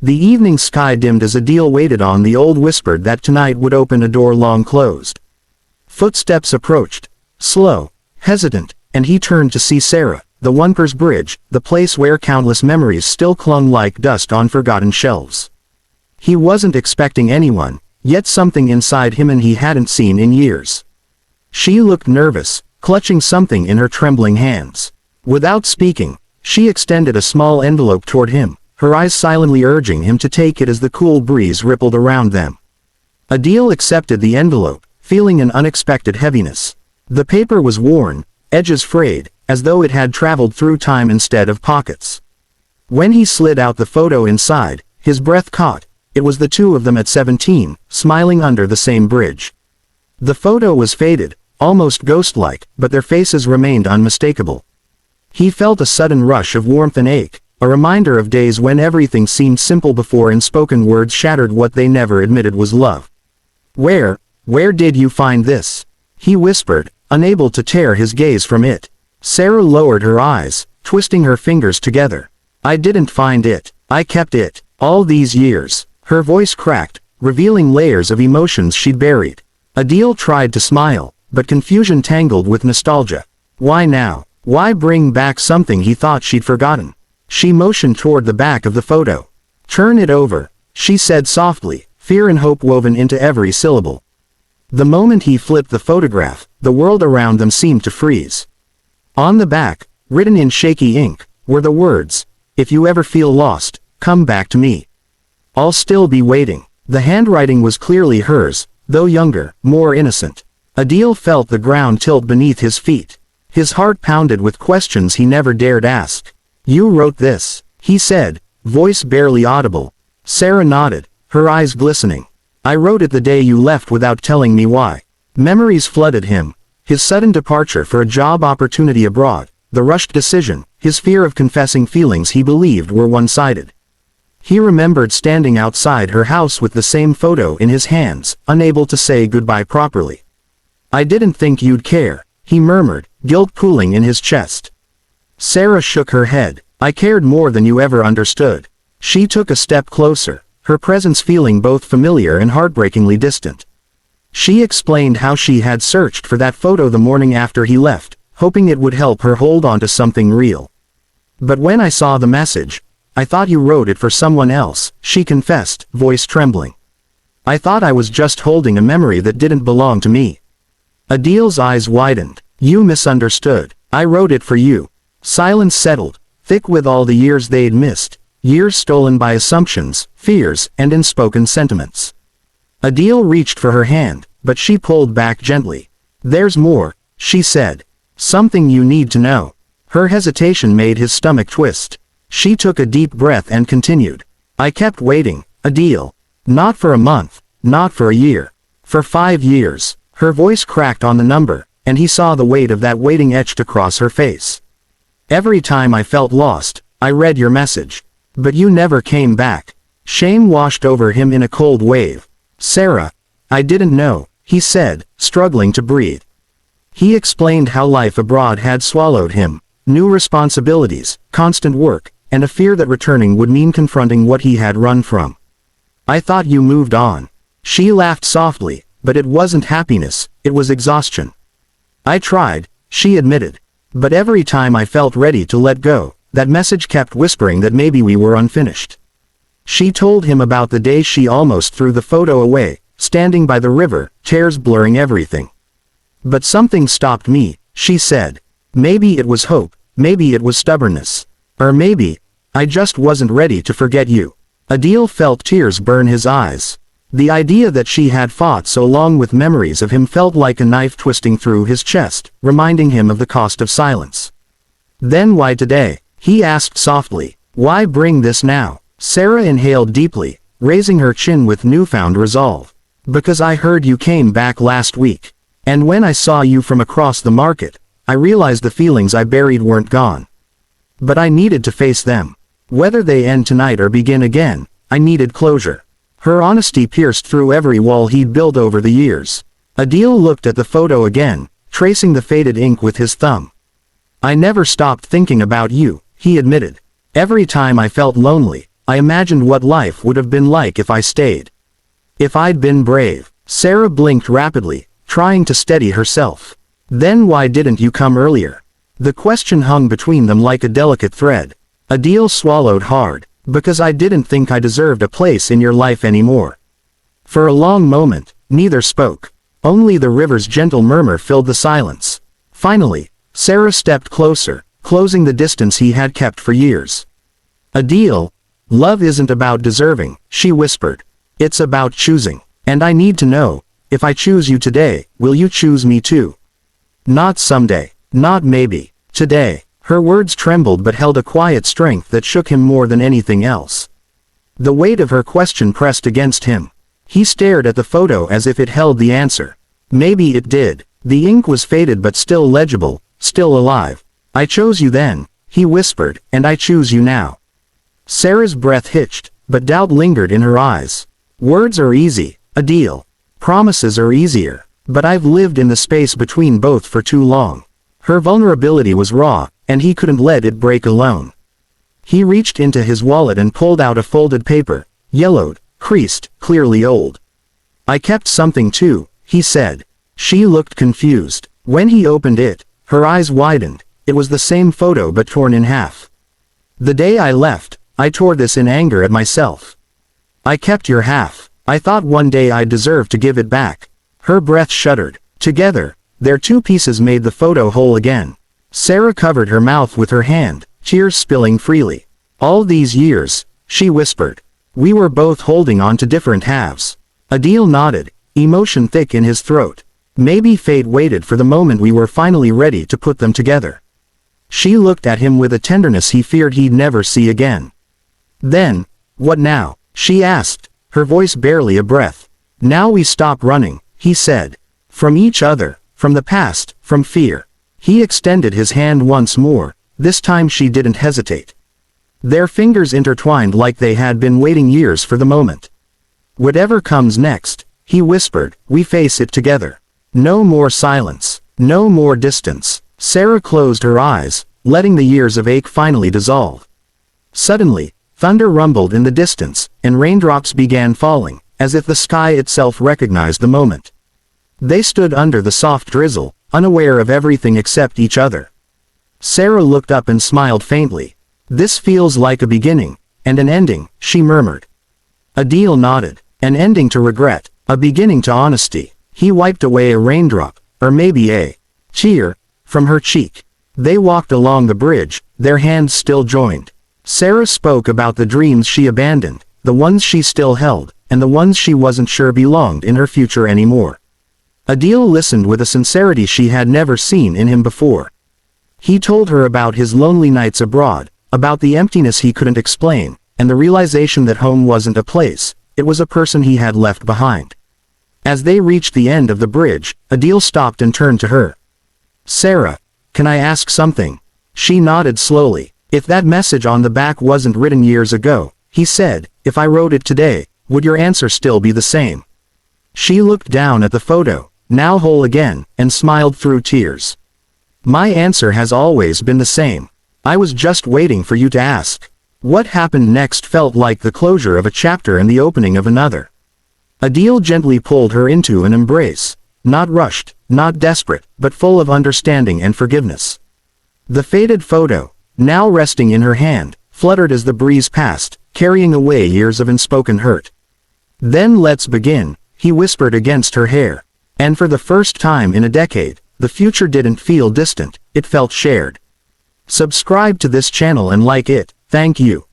The evening sky dimmed as Adil waited on the old whispered that tonight would open a door long closed. Footsteps approached, slow, hesitant, and he turned to see Sarah, the Wonders Bridge, the place where countless memories still clung like dust on forgotten shelves. He wasn't expecting anyone, yet something inside him and he hadn't seen in years. She looked nervous, clutching something in her trembling hands. Without speaking, she extended a small envelope toward him, her eyes silently urging him to take it as the cool breeze rippled around them. Adil accepted the envelope, feeling an unexpected heaviness. The paper was worn, edges frayed, as though it had traveled through time instead of pockets. When he slid out the photo inside, his breath caught. It was the two of them at 17, smiling under the same bridge. The photo was faded, almost ghost-like, but their faces remained unmistakable. He felt a sudden rush of warmth and ache, a reminder of days when everything seemed simple before unspoken words shattered what they never admitted was love. Where did you find this?" he whispered, unable to tear his gaze from it. Sarah lowered her eyes, twisting her fingers together. "I didn't find it, I kept it, all these years." Her voice cracked, revealing layers of emotions she'd buried. Adil tried to smile, but confusion tangled with nostalgia. Why now? Why bring back something he thought she'd forgotten? She motioned toward the back of the photo. "Turn it over," she said softly, fear and hope woven into every syllable. The moment he flipped the photograph, the world around them seemed to freeze. On the back, written in shaky ink, were the words, "If you ever feel lost, come back to me. I'll still be waiting." The handwriting was clearly hers, though younger, more innocent. Adil felt the ground tilt beneath his feet. His heart pounded with questions he never dared ask. "You wrote this," he said, voice barely audible. Sarah nodded, her eyes glistening. "I wrote it the day you left without telling me why." Memories flooded him. His sudden departure for a job opportunity abroad, the rushed decision, his fear of confessing feelings he believed were one-sided. He remembered standing outside her house with the same photo in his hands, unable to say goodbye properly. "I didn't think you'd care," he murmured, guilt pooling in his chest. Sarah shook her head. "I cared more than you ever understood." She took a step closer, her presence feeling both familiar and heartbreakingly distant. She explained how she had searched for that photo the morning after he left, hoping it would help her hold on to something real. "But when I saw the message, I thought you wrote it for someone else," she confessed, voice trembling. "I thought I was just holding a memory that didn't belong to me." Adil's eyes widened. "You misunderstood. I wrote it for you." Silence settled, thick with all the years they'd missed, years stolen by assumptions, fears, and unspoken sentiments. Adil reached for her hand, but she pulled back gently. "There's more," she said. "Something you need to know." Her hesitation made his stomach twist. She took a deep breath and continued. "I kept waiting, Adil. Not for a month, not for a year. For 5 years." Her voice cracked on the number, and he saw the weight of that waiting etched across her face. "Every time I felt lost, I read your message. But you never came back." Shame washed over him in a cold wave. "Sarah, I didn't know," he said, struggling to breathe. He explained how life abroad had swallowed him, new responsibilities, constant work, and a fear that returning would mean confronting what he had run from. "I thought you moved on." She laughed softly, but it wasn't happiness, it was exhaustion. "I tried," she admitted. "But every time I felt ready to let go, that message kept whispering that maybe we were unfinished." She told him about the day she almost threw the photo away, standing by the river, tears blurring everything. "But something stopped me," she said. "Maybe it was hope, maybe it was stubbornness. Or maybe, I just wasn't ready to forget you." Adil felt tears burn his eyes. The idea that she had fought so long with memories of him felt like a knife twisting through his chest, reminding him of the cost of silence. "Then why today?" he asked softly. "Why bring this now?" Sarah inhaled deeply, raising her chin with newfound resolve. "Because I heard you came back last week. And when I saw you from across the market, I realized the feelings I buried weren't gone. But I needed to face them. Whether they end tonight or begin again, I needed closure." Her honesty pierced through every wall he'd built over the years. Adil looked at the photo again, tracing the faded ink with his thumb. "I never stopped thinking about you," he admitted. "Every time I felt lonely, I imagined what life would have been like if I stayed. If I'd been brave. Sarah blinked rapidly, trying to steady herself. Then why didn't you come earlier? The question hung between them like a delicate thread. Adil swallowed hard. Because I didn't think I deserved a place in your life anymore. For a long moment, neither spoke. Only the river's gentle murmur filled the silence. Finally, Sarah stepped closer, closing the distance he had kept for years. Adil, love isn't about deserving, she whispered. It's about choosing. And I need to know, if I choose you today, will you choose me too? Not someday. Not maybe. Today. Her words trembled but held a quiet strength that shook him more than anything else. The weight of her question pressed against him. He stared at the photo as if it held the answer. Maybe it did. The ink was faded but still legible, still alive. I chose you then, he whispered, and I choose you now. Sarah's breath hitched, but doubt lingered in her eyes. Words are easy, Adil. Promises are easier. But I've lived in the space between both for too long. Her vulnerability was raw, and he couldn't let it break alone. He reached into his wallet and pulled out a folded paper, yellowed, creased, clearly old. I kept something too, he said. She looked confused. When he opened it, her eyes widened. It was the same photo but torn in half. The day I left, I tore this in anger at myself. I kept your half. I thought one day I'd deserve to give it back. Her breath shuddered. Together, their two pieces made the photo whole again. Sarah covered her mouth with her hand, tears spilling freely. All these years, she whispered. We were both holding on to different halves. Adil nodded, emotion thick in his throat. Maybe fate waited for the moment we were finally ready to put them together. She looked at him with a tenderness he feared he'd never see again. Then, what now? She asked, her voice barely a breath. Now we stop running, he said. From each other, from the past, from fear. He extended his hand once more. This time she didn't hesitate. Their fingers intertwined like they had been waiting years for the moment. Whatever comes next, he whispered, we face it together. No more silence. No more distance. Sarah closed her eyes, letting the years of ache finally dissolve. Suddenly, thunder rumbled in the distance, and raindrops began falling, as if the sky itself recognized the moment. They stood under the soft drizzle, unaware of everything except each other. Sarah looked up and smiled faintly. This feels like a beginning, and an ending, she murmured. Adil nodded. An ending to regret, a beginning to honesty. He wiped away a raindrop, or maybe a tear, from her cheek. They walked along the bridge, their hands still joined. Sarah spoke about the dreams she abandoned, the ones she still held, and the ones she wasn't sure belonged in her future anymore. Adil listened with a sincerity she had never seen in him before. He told her about his lonely nights abroad, about the emptiness he couldn't explain, and the realization that home wasn't a place, it was a person he had left behind. As they reached the end of the bridge, Adil stopped and turned to her. Sarah, can I ask something? She nodded slowly. If that message on the back wasn't written years ago, he said, if I wrote it today, would your answer still be the same? She looked down at the photo, now whole again, and smiled through tears. My answer has always been the same. I was just waiting for you to ask. What happened next felt like the closure of a chapter and the opening of another. Adil gently pulled her into an embrace, not rushed, not desperate, but full of understanding and forgiveness. The faded photo, now resting in her hand, fluttered as the breeze passed, carrying away years of unspoken hurt. Then let's begin, he whispered against her hair. And for the first time in a decade, the future didn't feel distant, it felt shared. Subscribe to this channel and like it, thank you.